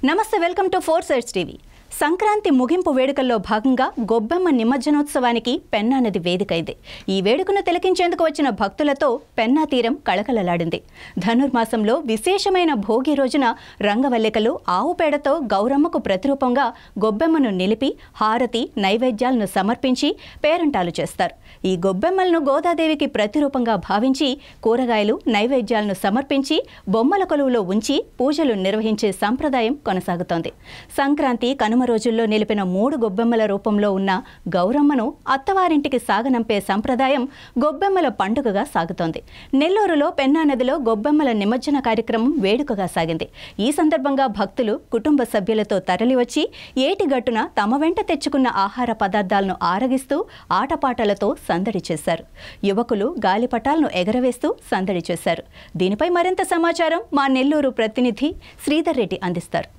నమస్తే, welcome to 4 Sides TV. Sankranti ముగింపు వేడుకల్లో భాగంగా గొబ్బెమ్మ నిమజ్జనోత్సవానికి పెన్నా నది వేదికైంది. ఈ వేడుకను తిలకించేందుకు వచ్చిన భక్తులతో పెన్నా తీరం కళకళలాడింది. ధనుర్మాసంలో విశేషమైన భోగి రోజున రంగవల్లికలు ఆవు పేడతో గౌరమ్మకు ప్రతిరూపంగా గొబ్బెమ్మను నిలిపి హారతి నైవేద్యాలను సమర్పించి పేరంటాలు చేస్తారు. ఈ గొబ్బెమ్మలను గోదాదేవికి ప్రతిరూపంగా భావించి కూరగాయలు నైవేద్యాలను సమర్పించి బొమ్మల కొలువులో ఉంచి పూజలు నిర్వహించే సంప్రదాయం కొనసాగుతోంది. సంక్రాంతి కనుమ రోజుల్లో నిలిపిన 3 గొబ్బెమ్మల రూపంలో ఉన్న గౌరమ్మను అత్తవారింటికి సాగనంపే సంప్రదాయం గొబ్బెమ్మల పండుగగా సాగుతోంది. నెల్లూరులో పెన్నా నదిలో గొబ్బెమ్మల నిమజ్జన కార్యక్రమం వేడుకగా సాగింది. ఈ సందర్భంగా భక్తులు కుటుంబ సభ్యులతో తరలివచ్చి ఏటిగట్టున తమ వెంట తెచ్చుకున్న ఆహార పదార్థాలను ఆరగిస్తూ ఆటపాటలతో సందడి చేశారు. యువకులు గాలిపటాలను ఎగరవేస్తూ సందడి చేశారు. దీనిపై మరింత సమాచారం మా నెల్లూరు ప్రతినిధి శ్రీధర్ రెడ్డి అందిస్తారు.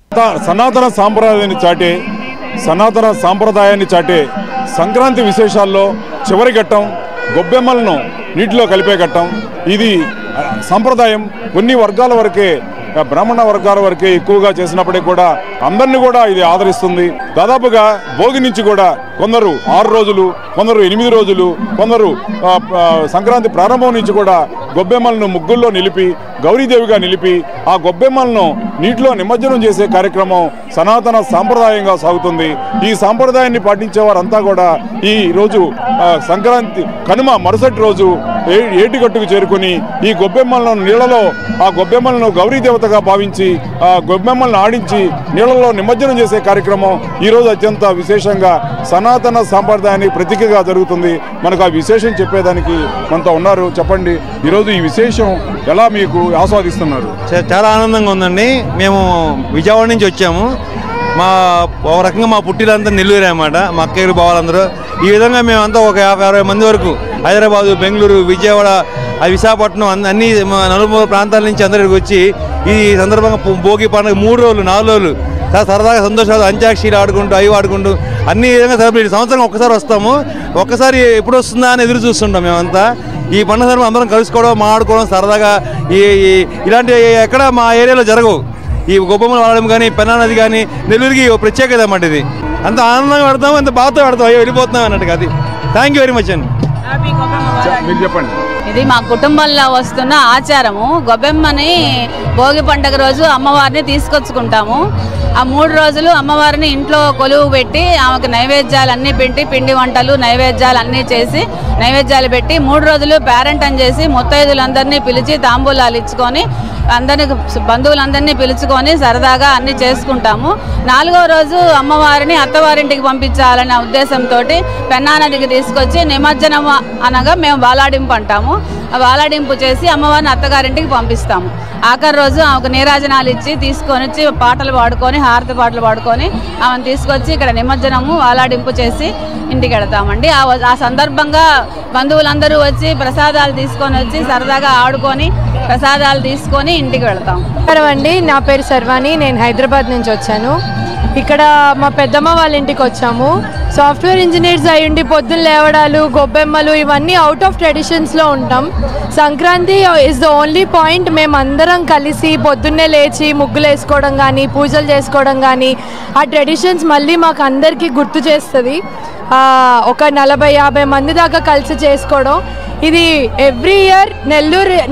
సనాతన సాంప్రదాయాన్ని చాటే సంక్రాంతి విశేషాల్లో చివరి ఘట్టం గొబ్బెమ్మలను నీటిలో కలిపే ఘట్టం. ఇది సంప్రదాయం కొన్ని వర్గాల వరకే, బ్రాహ్మణ వర్గాల వరకే ఎక్కువగా చేసినప్పటికీ కూడా అందరినీ కూడా ఇది ఆదరిస్తుంది. దాదాపుగా భోగి నుంచి కూడా కొందరు 6 రోజులు, కొందరు 8 రోజులు, కొందరు సంక్రాంతి ప్రారంభం నుంచి కూడా గొబ్బెమ్మలను ముగ్గుల్లో నిలిపి గౌరీదేవిగా నిలిపి ఆ గొబ్బెమ్మలను నీటిలో నిమజ్జనం చేసే కార్యక్రమం సనాతన సాంప్రదాయంగా సాగుతుంది. ఈ సాంప్రదాయాన్ని పాటించే వారంతా కూడా ఈ రోజు సంక్రాంతి కనుమ మరుసటి రోజు ఏటిగట్టుకు చేరుకుని ఈ గొబ్బెమ్మలను నీళ్లలో ఆ గొబ్బెమ్మలను గౌరీదేవతగా భావించి ఆ గొబ్బెమ్మలను ఆడించి నీళ్లలో నిమజ్జనం చేసే కార్యక్రమం ఈరోజు అత్యంత విశేషంగా సనాతన సాంప్రదాయానికి ప్రతీకగా జరుగుతుంది. మనకు ఆ విశేషం చెప్పేదానికి మనతో ఉన్నారు. చెప్పండి, ఈరోజు ఈ విశేషం ఎలా మీకు ఆస్వాదిస్తున్నారు? చాలా ఆనందంగా ఉందండి. మేము విజయవాడ నుంచి వచ్చాము. ఒక రకంగా మా పుట్టిలంతా నెల్లూరు అన్నమాట. మా అక్కయ్యలు బావాలందరూ ఈ విధంగా మేమంతా ఒక 50-60 మంది వరకు హైదరాబాదు, బెంగళూరు, విజయవాడ, విశాఖపట్నం అన్ని నలుమూల ప్రాంతాల నుంచి అందరికి వచ్చి ఈ సందర్భంగా భోగి పండుగ 3 రోజులు 4 రోజులు చాలా సరదాగా సంతోషాలు అంత్యాక్షరీలు ఆడుకుంటూ అవి ఆడుకుంటూ అన్ని విధంగా సెలబ్రేట్. సంవత్సరం ఒక్కసారి వస్తాము, ఒక్కసారి ఎప్పుడు వస్తుందా అని ఎదురు చూస్తుంటాం మేమంతా. ఈ పండుగ సందర్భంగా అందరం కలుసుకోవడం, మాట్లాడుకోవడం సరదాగా ఇలాంటి ఎక్కడ మా ఏరియాలో జరగవు. ఈ గొబ్బెమ్మలు వాడడం కానీ పెన్నా నది కానీ నెల్లూరుకి ప్రత్యేకత అన్నమాట. ఇది అంత ఆనందంగా పడతాము, అంత బాధతో పడతాం, అయ్యో వెళ్ళిపోతున్నాం అన్నట్టుగా. అది థ్యాంక్ యూ వెరీ మచ్ అండి. మీరు చెప్పండి. ఇది మా కుటుంబంలో వస్తున్న ఆచారము. గొబ్బెమ్మని భోగి పండుగ రోజు అమ్మవారిని తీసుకొచ్చుకుంటాము. ఆ 3 రోజులు అమ్మవారిని ఇంట్లో కొలువు పెట్టి ఆమెకు నైవేద్యాలు అన్నీ పెట్టి పిండి వంటలు నైవేద్యాలు అన్నీ చేసి నైవేద్యాలు పెట్టి 3 రోజులు పేరెంటం చేసి ముత్తైదులందరినీ పిలిచి తాంబూలాలు ఇచ్చుకొని అందరినీ బంధువులందరినీ పిలుచుకొని సరదాగా అన్నీ చేసుకుంటాము. 4వ రోజు అమ్మవారిని అత్తవారింటికి పంపించాలనే ఉద్దేశంతో పెన్నా నదికి తీసుకొచ్చి నిమజ్జనం అనగా మేము బాలాడింపు అంటాము. ఆ బాలాడింపు చేసి అమ్మవారిని అత్తగారింటికి పంపిస్తాము. ఆఖరి రోజు ఆమెకు నీరాజనాలు ఇచ్చి తీసుకొని వచ్చి పాటలు పాడుకొని హారతి పాటలు పాడుకొని ఆమెను తీసుకొచ్చి ఇక్కడ నిమజ్జనము వాలాడింపు చేసి ఇంటికి వెళతామండి. ఆ సందర్భంగా బంధువులందరూ వచ్చి ప్రసాదాలు తీసుకొని వచ్చి సరదాగా ఆడుకొని ప్రసాదాలు తీసుకొని ఇంటికి వెళతాం. అండి, నా పేరు సర్వాణి. నేను హైదరాబాద్ నుంచి వచ్చాను. ఇక్కడ మా పెద్దమ్మ వాళ్ళ ఇంటికి వచ్చాము. సాఫ్ట్వేర్ ఇంజనీర్స్ అయ్యుండి పొద్దున్న లేవడాలు, గొబ్బెమ్మలు ఇవన్నీ అవుట్ ఆఫ్ ట్రెడిషన్స్లో ఉంటాం. Sankranti is the only point మేమందరం కలిసి పొద్దున్నే లేచి ముగ్గులు వేసుకోవడం కానీ పూజలు చేసుకోవడం కానీ ఆ ట్రెడిషన్స్ మళ్ళీ మాకు అందరికీ గుర్తు చేస్తుంది. ఒక 40-50 మంది దాకా కలిసి చేసుకోవడం ఇది ఎవ్రీ ఇయర్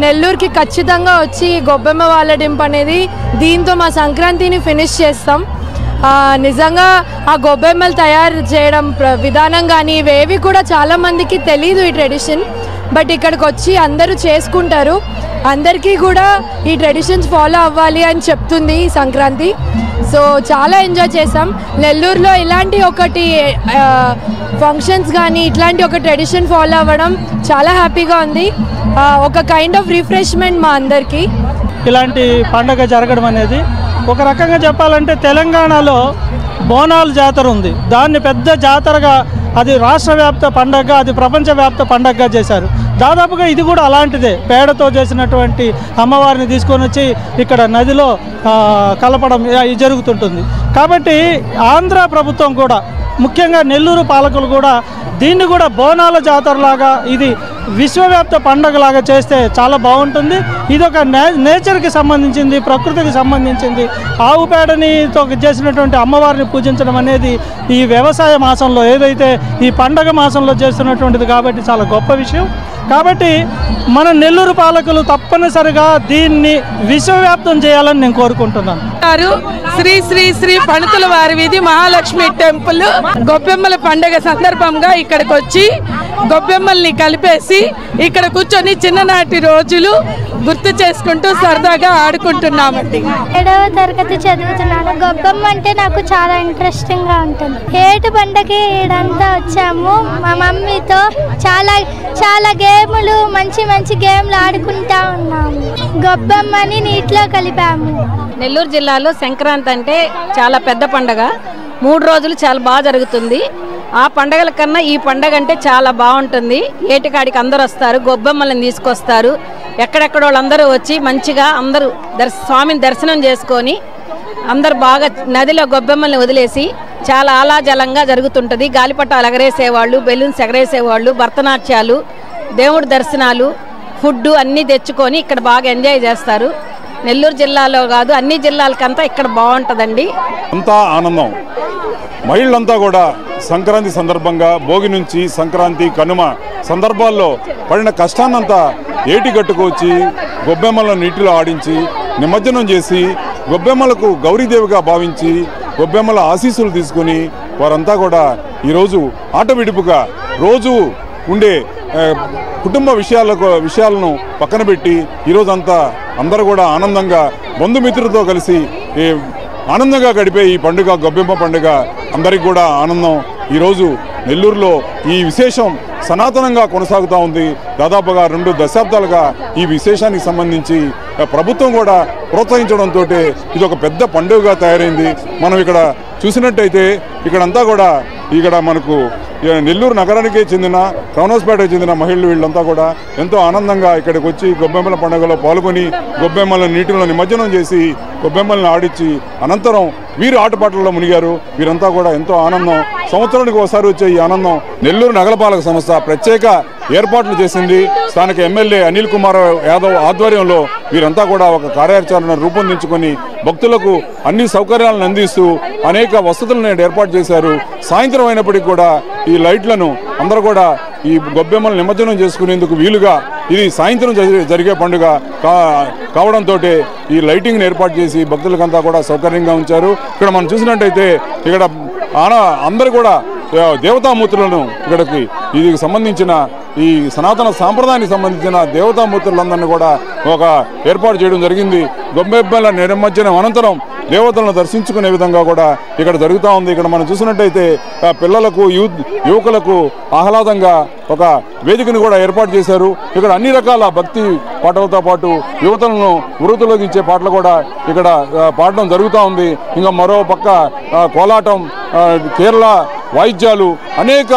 నెల్లూరుకి ఖచ్చితంగా వచ్చి గొబ్బెమ్మ వాలడింపు అనేది దీంతో మా సంక్రాంతిని ఫినిష్ చేస్తాం. నిజంగా ఆ గొబ్బెమ్మలు తయారు చేయడం విధానం కానీ ఇవేవి కూడా చాలామందికి తెలీదు ఈ ట్రెడిషన్. బట్ ఇక్కడికి వచ్చి అందరూ చేసుకుంటారు. అందరికీ కూడా ఈ ట్రెడిషన్స్ ఫాలో అవ్వాలి అని చెప్తుంది ఈ సంక్రాంతి. సో చాలా ఎంజాయ్ చేసాం. నెల్లూరులో ఇలాంటి ఒకటి ఫంక్షన్స్ కానీ ఇట్లాంటి ఒక ట్రెడిషన్ ఫాలో అవ్వడం చాలా హ్యాపీగా ఉంది. ఒక కైండ్ ఆఫ్ రిఫ్రెష్మెంట్ మా అందరికీ. ఇలాంటి పండగ జరగడం అనేది ఒక రకంగా చెప్పాలంటే తెలంగాణలో బోనాల జాతర ఉంది. దాన్ని పెద్ద జాతరగా అది రాష్ట్ర వ్యాప్త పండగ, అది ప్రపంచవ్యాప్త పండగగా చేశారు. దాదాపుగా ఇది కూడా అలాంటిదే. పేడతో చేసినటువంటి అమ్మవారిని తీసుకొని వచ్చి ఇక్కడ నదిలో కలపడం జరుగుతుంటుంది. కాబట్టి ఆంధ్ర ప్రభుత్వం కూడా ముఖ్యంగా నెల్లూరు పాలకులు కూడా దీన్ని కూడా బోనాల జాతరలాగా ఇది విశ్వవ్యాప్త పండుగలాగా చేస్తే చాలా బాగుంటుంది. ఇది ఒక నేచర్కి సంబంధించింది, ప్రకృతికి సంబంధించింది. ఆవు పేడని చేసినటువంటి అమ్మవారిని పూజించడం అనేది ఈ వ్యవసాయ మాసంలో ఏదైతే ఈ పండగ మాసంలో చేస్తున్నటువంటిది కాబట్టి చాలా గొప్ప విషయం. కాబట్టి మన నెల్లూరు పాలకులు తప్పనిసరిగా దీన్ని విశ్వవ్యాప్తం చేయాలని నేను కోరుకుంటున్నాను. శ్రీ శ్రీ శ్రీ పణుతుల వారి వీధి మహాలక్ష్మి టెంపుల్ గొబ్బెమ్మల పండుగ సందర్భంగా ఇక్కడికి వచ్చి గొబ్బెమ్మల్ని కలిపేసి ఇక్కడ కూర్చొని చిన్ననాటి రోజులు గుర్తు చేసుకుంటూ సరదాగా ఆడుకుంటున్నామండి. 7వ తరగతి చదువుతున్నాను. గొబ్బెమ్మ అంటే నాకు చాలా ఇంట్రెస్టింగ్ గా ఉంటుంది. ఏటు పండగకి ఇదంతా వచ్చాము మా మమ్మీతో. చాలా గేములు, మంచి మంచి గేమ్లు ఆడుకుంటా ఉన్నాము. గొబ్బెమ్మని నీటిలో కలిపాము. నెల్లూరు జిల్లాలో సంక్రాంతి అంటే చాలా పెద్ద పండగ. 3 రోజులు చాలా బాగా జరుగుతుంది. ఆ పండగల కన్నా ఈ పండగ అంటే చాలా బాగుంటుంది. ఏటికాడికి అందరూ వస్తారు, గొబ్బెమ్మలను తీసుకొస్తారు. ఎక్కడెక్కడ వాళ్ళందరూ వచ్చి మంచిగా అందరూ స్వామిని దర్శనం చేసుకొని అందరు బాగా నదిలో గొబ్బెమ్మల్ని వదిలేసి చాలా ఆలాజలంగా జరుగుతుంటుంది. గాలిపటాలు ఎగరేసేవాళ్ళు, బెలూన్స్ ఎగరేసేవాళ్ళు, భరతనాట్యాలు, దేవుడి దర్శనాలు, ఫుడ్ అన్నీ తెచ్చుకొని ఇక్కడ బాగా ఎంజాయ్ చేస్తారు. నెల్లూరు జిల్లాలో కాదు అన్ని జిల్లాలకంతా ఇక్కడ బాగుంటుందండి. అంతా ఆనందం. మహిళలంతా కూడా సంక్రాంతి సందర్భంగా భోగి నుంచి సంక్రాంతి, కనుమ సందర్భాల్లో పడిన కష్టాన్నంతా ఏటిగట్టుకు వచ్చి గొబ్బెమ్మలను నీటిలో ఆడించి నిమజ్జనం చేసి గొబ్బెమ్మలకు గౌరీదేవిగా భావించి గొబ్బెమ్మల ఆశీస్సులు తీసుకుని వారంతా కూడా ఈరోజు ఆట విడుపుగా రోజు ఉండే కుటుంబ విషయాలను పక్కన పెట్టి ఈరోజంతా అందరూ కూడా ఆనందంగా బంధుమిత్రులతో కలిసి ఆనందంగా గడిపే ఈ పండుగ గొబ్బెమ్మ పండుగ అందరికి కూడా ఆనందం. ఈరోజు నెల్లూరులో ఈ విశేషం సనాతనంగా కొనసాగుతూ ఉంది. దాదాపుగా 2 దశాబ్దాలుగా ఈ విశేషానికి సంబంధించి ప్రభుత్వం కూడా ప్రోత్సహించడంతో ఇది ఒక పెద్ద పండుగగా తయారైంది. మనం ఇక్కడ చూసినట్టయితే ఇక్కడంతా కూడా ఇక్కడ మనకు నెల్లూరు నగరానికి చెందిన టౌన్హౌస్పేటకు చెందిన మహిళలు వీళ్ళంతా కూడా ఎంతో ఆనందంగా ఇక్కడికి వచ్చి గొబ్బెమ్మల పండుగలో పాల్గొని గొబ్బెమ్మలను నీటిలో నిమజ్జనం చేసి గొబ్బెమ్మలను ఆడించి అనంతరం వీరు ఆటపాటల్లో మునిగారు. వీరంతా కూడా ఎంతో ఆనందం. సంవత్సరానికి ఒకసారి వచ్చే ఈ ఆనందం నెల్లూరు నగరపాలక సంస్థ ప్రత్యేక ఏర్పాట్లు చేసింది. స్థానిక ఎమ్మెల్యే అనిల్ కుమార్ యాదవ్ ఆధ్వర్యంలో వీరంతా కూడా ఒక కార్యాచరణ రూపొందించుకొని భక్తులకు అన్ని సౌకర్యాలను అందిస్తూ అనేక వసతులను ఏర్పాటు చేశారు. సాయంత్రం అయినప్పటికీ కూడా ఈ లైట్లను అందరూ కూడా ఈ గొబ్బెమ్మలు నిమజ్జనం చేసుకునేందుకు వీలుగా ఇది సాయంత్రం జరిగే పండుగ కావడంతో ఈ లైటింగ్ని ఏర్పాటు చేసి భక్తులకంతా కూడా సౌకర్యంగా ఉంచారు. ఇక్కడ మనం చూసినట్టయితే ఇక్కడ అందరూ కూడా దేవతామూర్తులను ఇక్కడికి ఇది సంబంధించిన ఈ సనాతన సాంప్రదాయానికి సంబంధించిన దేవతామూర్తులందరినీ కూడా ఒక ఏర్పాటు చేయడం జరిగింది. గొబ్బెమ్మల నిమజ్జనం అనంతరం దేవతలను దర్శించుకునే విధంగా కూడా ఇక్కడ జరుగుతూ ఉంది. ఇక్కడ మనం చూసినట్టయితే పిల్లలకు యువకులకు ఆహ్లాదంగా ఒక వేదికను కూడా ఏర్పాటు చేశారు. ఇక్కడ అన్ని రకాల భక్తి పాటలతో పాటు యువతలను వృత్తిలోకించే పాటలు కూడా ఇక్కడ పాడడం జరుగుతూ ఉంది. ఇంకా మరో పక్క కోలాటం, కేరళ వాయిద్యాలు, అనేక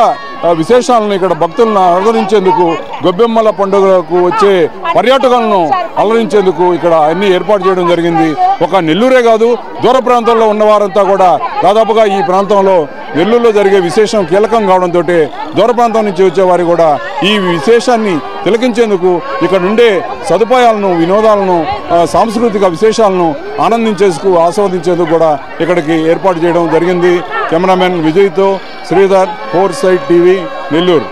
విశేషాలను ఇక్కడ భక్తులను అలరించేందుకు గొబ్బెమ్మల పండుగలకు వచ్చే పర్యాటకులను అలరించేందుకు ఇక్కడ అన్ని ఏర్పాటు చేయడం జరిగింది. ఒక నెల్లూరే కాదు దూర ప్రాంతాల్లో ఉన్నవారంతా కూడా దాదాపుగా ఈ ప్రాంతంలో నెల్లూరులో జరిగే విశేషం కీలకం కావడంతో దూర ప్రాంతం నుంచి వచ్చేవారు కూడా ఈ విశేషాన్ని తిలకించేందుకు ఇక్కడ ఉండే సదుపాయాలను, వినోదాలను, సాంస్కృతిక విశేషాలను ఆస్వాదించేందుకు కూడా ఇక్కడికి ఏర్పాటు చేయడం జరిగింది. కెమెరామెన్ విజయ్తో శ్రీధర్, 4 సైడ్ టీవీ, నెల్లూరు.